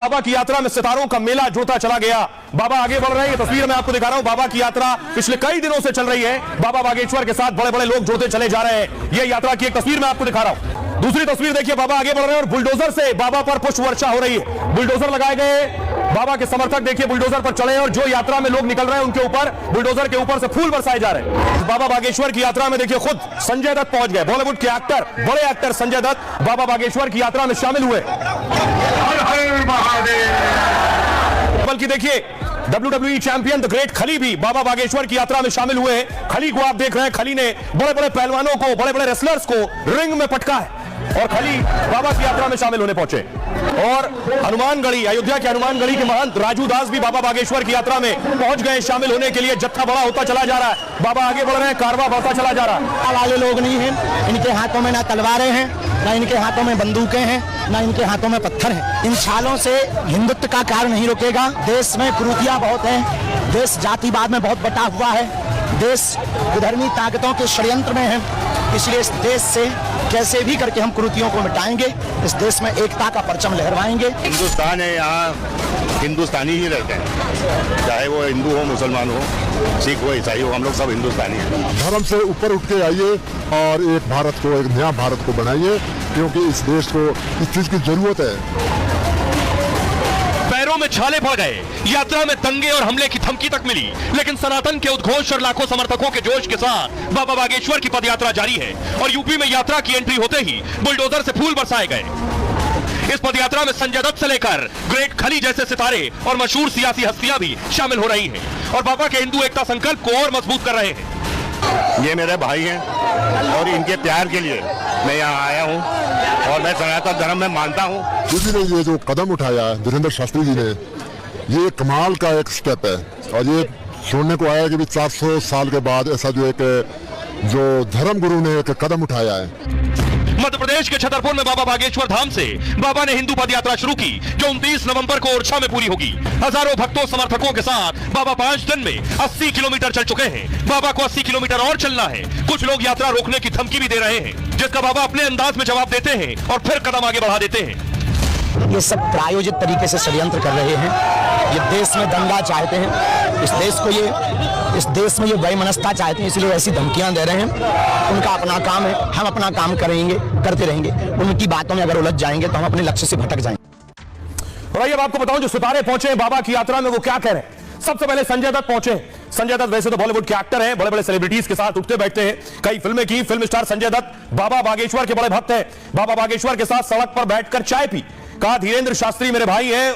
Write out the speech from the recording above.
बाबा की यात्रा में सितारों का मेला जुड़ता चला गया। बाबा आगे बढ़ रहे हैं। ये तस्वीर मैं आपको दिखा रहा हूं। बाबा की यात्रा पिछले कई दिनों से चल रही है। बाबा बागेश्वर के साथ बड़े बड़े लोग जुड़ते चले जा रहे हैं। ये यात्रा की एक तस्वीर मैं आपको दिखा रहा हूं। दूसरी तस्वीर देखिए, बाबा आगे बढ़ रहे हैं और बुलडोजर से बाबा पर पुष्प वर्षा हो रही है। बुलडोजर लगाए गए, बाबा के समर्थक देखिए बुलडोजर पर चढ़े और जो यात्रा में लोग निकल रहे हैं उनके ऊपर बुलडोजर के ऊपर से फूल बरसाए जा रहे हैं। बाबा बागेश्वर की यात्रा में देखिए खुद संजय दत्त पहुंच गए। बॉलीवुड के एक्टर, बड़े एक्टर संजय दत्त बाबा बागेश्वर की यात्रा में शामिल हुए। बल्कि देखिए WWE चैंपियन द ग्रेट खली भी बाबा बागेश्वर की यात्रा में शामिल हुए। खली को आप देख रहे हैं, खली ने बड़े बड़े पहलवानों को, बड़े बड़े रेसलर्स को रिंग में पटका है और खली बाबा की यात्रा में शामिल होने पहुंचे। और हनुमानगढ़ी, अयोध्या के हनुमानगढ़ी के महंत राजू दास भी बाबा बागेश्वर की यात्रा में पहुंच गए शामिल होने के लिए। जत्था बड़ा होता चला जा रहा है। बाबा आगे बढ़ रहे हैं, कारवां बढ़ता चला जा रहा है। वाले लोग नहीं हैं, इनके हाथों में ना तलवारें हैं, ना इनके हाथों में बंदूकें हैं, ना इनके हाथों में पत्थर हैं। इन छालों से हिंदुत्व का कार्य नहीं रुकेगा। देश में कुरीतियां बहुत हैं, देश जातिवाद में बहुत बटा हुआ है, देश विधर्मी ताकतों के षड्यंत्र में है। इसलिए इस देश से कैसे भी करके हम कुरीतियों को मिटाएंगे, इस देश में एकता का परचम लहराएंगे। हिंदुस्तान है, यहाँ हिंदुस्तानी ही रहते हैं, चाहे वो हिंदू हो, मुसलमान हो, सिख हो, ईसाई हो, हम लोग सब हिंदुस्तानी हैं। धर्म से ऊपर उठ के आइए और एक भारत को, एक नया भारत को बनाइए, क्योंकि इस देश को इस चीज की जरूरत है। पैरों में छाले पड़ गए, यात्रा में दंगे और हमले की धमकी तक मिली, लेकिन सनातन के उद्घोष और लाखों समर्थकों के जोश के साथ बाबा बागेश्वर की पदयात्रा जारी है। और यूपी में यात्रा की एंट्री होते ही बुलडोजर से फूल बरसाए गए। इस पदयात्रा में संजय दत्त से लेकर ग्रेट खली जैसे सितारे और मशहूर सियासी हस्तियां भी शामिल हो रही हैं और बाबा के हिंदू एकता संकल्प को और मजबूत कर रहे हैं। ये मेरे भाई हैं और इनके प्यार के लिए मैं यहाँ आया हूँ और मैं सनातन धर्म में मानता हूँ। किसी ने ये जो कदम उठाया है धीरेन्द्र शास्त्री जी ने, ये कमाल का एक स्टेप है। और ये सुनने को आया कि भी 400 साल के बाद ऐसा जो धर्म गुरु ने एक कदम उठाया है। मध्य प्रदेश के छतरपुर में बाबा बागेश्वर धाम से बाबा ने हिंदू पदयात्रा शुरू की, जो 29 नवंबर को ओरछा में पूरी होगी। हजारों भक्तों समर्थकों के साथ बाबा 5 दिन में 80 किलोमीटर चल चुके हैं। बाबा को 80 किलोमीटर और चलना है। कुछ लोग यात्रा रोकने की धमकी भी दे रहे हैं, जिसका बाबा अपने अंदाज में जवाब देते हैं और फिर कदम आगे बढ़ा देते हैं। ये सब प्रायोजित तरीके से षड्यंत्र कर रहे हैं। ये देश में दंगा चाहते हैं, इस देश में ये वैमनस्यता चाहते हैं, इसलिए ऐसी धमकियां दे रहे हैं। उनका अपना काम है, हम अपना काम करेंगे, करते रहेंगे। उनकी बातों में अगर उलझ जाएंगे तो हम अपने लक्ष्य से भटक जाएंगे। और अब आपको बताऊं, जो सितारे पहुंचे बाबा की यात्रा में वो क्या कह रहे हैं। सबसे पहले संजय दत्त पहुंचे। संजय दत्त वैसे तो बॉलीवुड के एक्टर हैं, बड़े बड़े सेलिब्रिटीज के साथ उठते बैठते हैं, कई फिल्में की। फिल्म स्टार संजय दत्त बाबा बागेश्वर के बड़े भक्त हैं। बाबा बागेश्वर के साथ सड़क पर बैठकर चाय पी। कहा धीरेन्द्र शास्त्री मेरे भाई हैं।